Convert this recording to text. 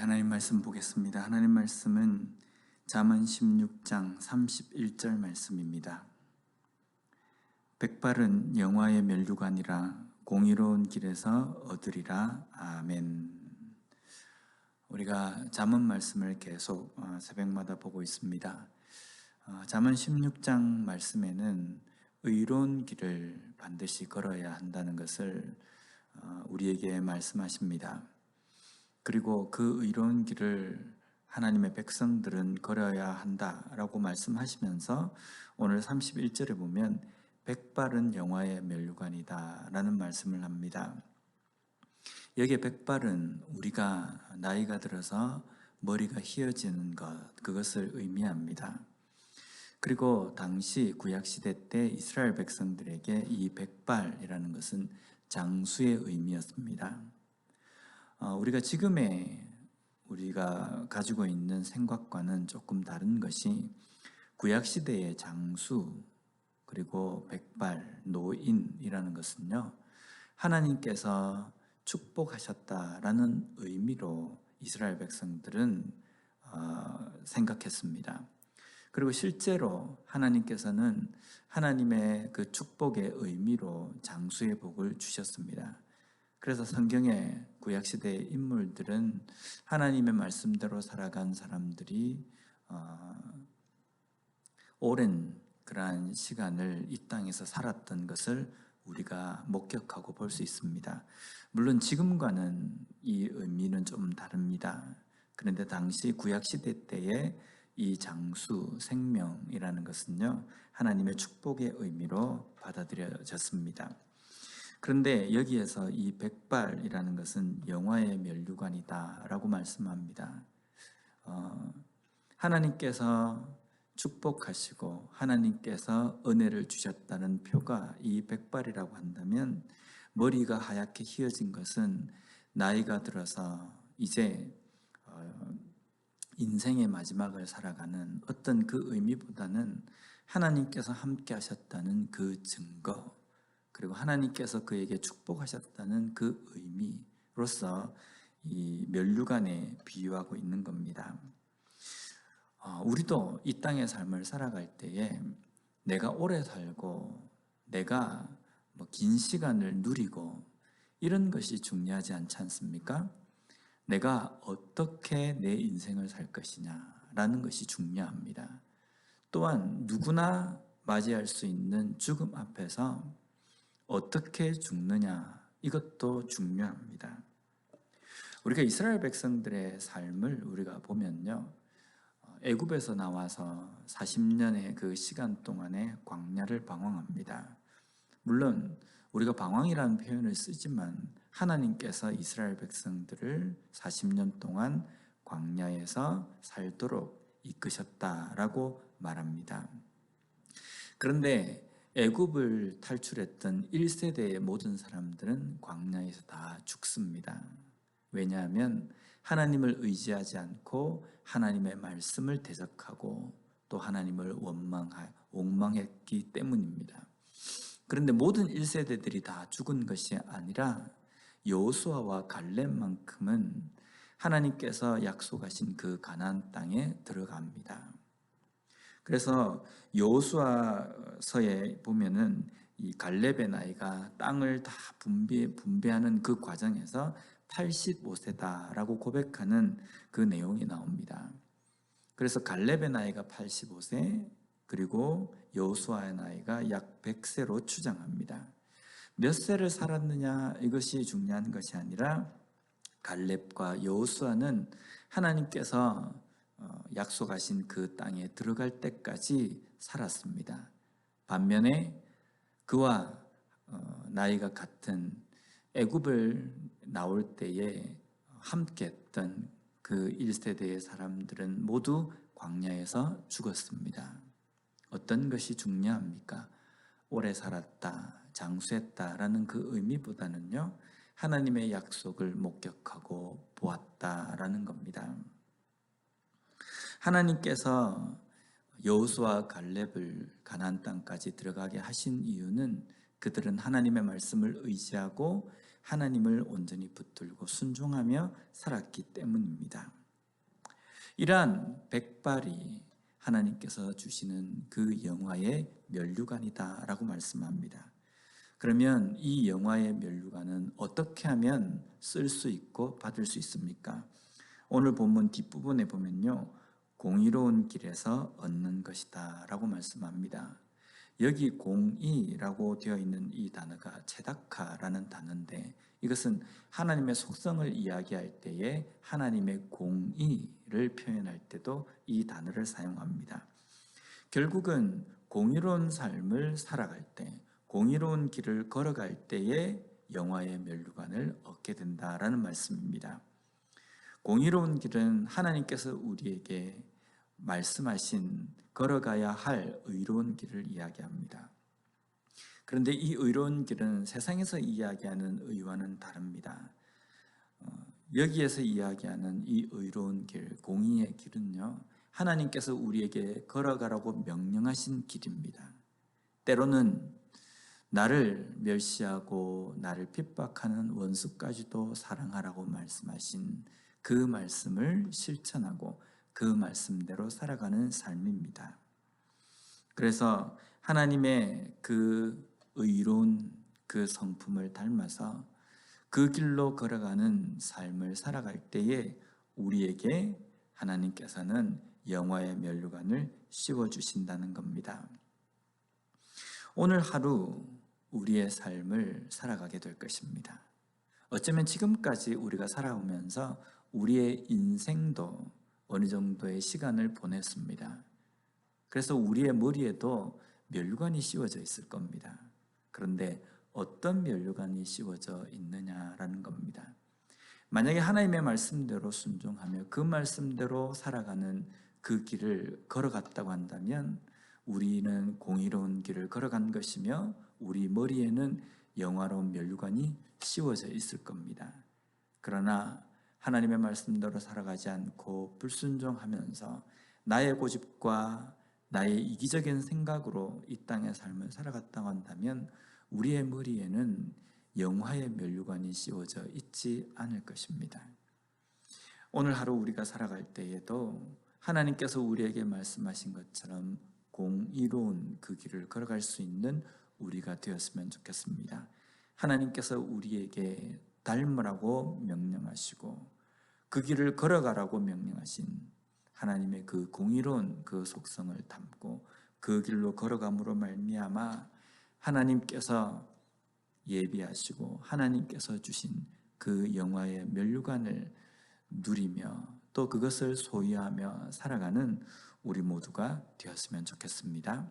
하나님 말씀 보겠습니다. 하나님 말씀은 잠언 16장 31절 말씀입니다. 백발은 영화의 면류관이라 공의로운 길에서 얻으리라. 아멘. 우리가 잠언 말씀을 계속 새벽마다 보고 있습니다. 잠언 16장 말씀에는 의로운 길을 반드시 걸어야 한다는 것을 우리에게 말씀하십니다. 그리고 그 의로운 길을 하나님의 백성들은 걸어야 한다라고 말씀하시면서 오늘 31절에 보면 백발은 영화의 면류관이다 라는 말씀을 합니다. 여기에 백발은 우리가 나이가 들어서 머리가 휘어지는 것, 그것을 의미합니다. 그리고 당시 구약시대 때 이스라엘 백성들에게 이 백발이라는 것은 장수의 의미였습니다. 우리가 지금의 우리가 가지고 있는 생각과는 조금 다른 것이 구약시대의 장수 그리고 백발, 노인이라는 것은요, 하나님께서 축복하셨다라는 의미로 이스라엘 백성들은 생각했습니다. 그리고 실제로 하나님께서는 하나님의 그 축복의 의미로 장수의 복을 주셨습니다. 그래서 성경의 구약시대의 인물들은 하나님의 말씀대로 살아간 사람들이 오랜 그러한 시간을 이 땅에서 살았던 것을 우리가 목격하고 볼 수 있습니다. 물론 지금과는 이 의미는 좀 다릅니다. 그런데 당시 구약시대 때의 이 장수, 생명이라는 것은요, 하나님의 축복의 의미로 받아들여졌습니다. 그런데 여기에서 이 백발이라는 것은 영화의 면류관이다 라고 말씀합니다. 하나님께서 축복하시고 하나님께서 은혜를 주셨다는 표가 이 백발이라고 한다면, 머리가 하얗게 휘어진 것은 나이가 들어서 이제 인생의 마지막을 살아가는 어떤 그 의미보다는 하나님께서 함께 하셨다는 그 증거, 그리고 하나님께서 그에게 축복하셨다는 그 의미로서 이 면류관에 비유하고 있는 겁니다. 우리도 이 땅의 삶을 살아갈 때에 내가 오래 살고 내가 긴 시간을 누리고 이런 것이 중요하지 않지 않습니까? 내가 어떻게 내 인생을 살 것이냐라는 것이 중요합니다. 또한 누구나 맞이할 수 있는 죽음 앞에서 어떻게 죽느냐, 이것도 중요합니다. 우리가 이스라엘 백성들의 삶을 우리가 보면요, 애굽에서 나와서 40년의 그 시간 동안에 광야를 방황합니다. 물론 우리가 방황이라는 표현을 쓰지만 하나님께서 이스라엘 백성들을 40년 동안 광야에서 살도록 이끄셨다라고 말합니다. 그런데 애굽을 탈출했던 1세대의 모든 사람들은 광야에서 다 죽습니다. 왜냐하면 하나님을 의지하지 않고 하나님의 말씀을 대적하고 또 하나님을 원망했기 때문입니다. 그런데 모든 1세대들이 다 죽은 것이 아니라 여호수아와 갈렙만큼은 하나님께서 약속하신 그 가나안 땅에 들어갑니다. 그래서 여호수아서에 보면은 이 갈렙의 나이가 땅을 다 분배하는 그 과정에서 85세다라고 고백하는 그 내용이 나옵니다. 그래서 갈렙의 나이가 85세, 그리고 여호수아의 나이가 약 100세로 추정합니다. 몇 세를 살았느냐, 이것이 중요한 것이 아니라 갈렙과 여호수아는 하나님께서 약속하신 그 땅에 들어갈 때까지 살았습니다. 반면에 그와 나이가 같은 애굽을 나올 때에 함께했던 그 1세대의 사람들은 모두 광야에서 죽었습니다. 어떤 것이 중요합니까? 오래 살았다, 장수했다라는 그 의미보다는요, 하나님의 약속을 목격하고 보았다라는 겁니다. 하나님께서 여호수아 갈렙을 가나안 땅까지 들어가게 하신 이유는 그들은 하나님의 말씀을 의지하고 하나님을 온전히 붙들고 순종하며 살았기 때문입니다. 이러한 백발이 하나님께서 주시는 그 영화의 면류관이다라고 말씀합니다. 그러면 이 영화의 면류관은 어떻게 하면 쓸 수 있고 받을 수 있습니까? 오늘 본문 뒷부분에 보면요, 공의로운 길에서 얻는 것이다 라고 말씀합니다. 여기 공의라고 되어 있는 이 단어가 체다카라는 단어인데, 이것은 하나님의 속성을 이야기할 때에 하나님의 공의를 표현할 때도 이 단어를 사용합니다. 결국은 공의로운 삶을 살아갈 때, 공의로운 길을 걸어갈 때에 영화의 면류관을 얻게 된다라는 말씀입니다. 공의로운 길은 하나님께서 우리에게 말씀하신 걸어가야 할 의로운 길을 이야기합니다. 그런데 이 의로운 길은 세상에서 이야기하는 의와는 다릅니다. 여기에서 이야기하는 이 의로운 길, 공의의 길은요, 하나님께서 우리에게 걸어가라고 명령하신 길입니다. 때로는 나를 멸시하고 나를 핍박하는 원수까지도 사랑하라고 말씀하신 그 말씀을 실천하고 그 말씀대로 살아가는 삶입니다. 그래서 하나님의 그 의로운 그 성품을 닮아서 그 길로 걸어가는 삶을 살아갈 때에 우리에게 하나님께서는 영화의 면류관을 씌워주신다는 겁니다. 오늘 하루 우리의 삶을 살아가게 될 것입니다. 어쩌면 지금까지 우리가 살아오면서 우리의 인생도 어느 정도의 시간을 보냈습니다. 그래서 우리의 머리에도 면류관이 씌워져 있을 겁니다. 그런데 어떤 면류관이 씌워져 있느냐라는 겁니다. 만약에 하나님의 말씀대로 순종하며 그 말씀대로 살아가는 그 길을 걸어갔다고 한다면 우리는 공의로운 길을 걸어간 것이며 우리 머리에는 영화로운 면류관이 씌워져 있을 겁니다. 그러나 하나님의 말씀대로 살아가지 않고 불순종하면서 나의 고집과 나의 이기적인 생각으로 이 땅의 삶을 살아갔다고 한다면 우리의 머리에는 영화의 면류관이 씌워져 있지 않을 것입니다. 오늘 하루 우리가 살아갈 때에도 하나님께서 우리에게 말씀하신 것처럼 공의로운 그 길을 걸어갈 수 있는 우리가 되었으면 좋겠습니다. 하나님께서 우리에게 닮으라고 명령하시고 그 길을 걸어가라고 명령하신 하나님의 그 공의로운 그 속성을 담고 그 길로 걸어감으로 말미암아 하나님께서 예비하시고 하나님께서 주신 그 영화의 면류관을 누리며 또 그것을 소유하며 살아가는 우리 모두가 되었으면 좋겠습니다.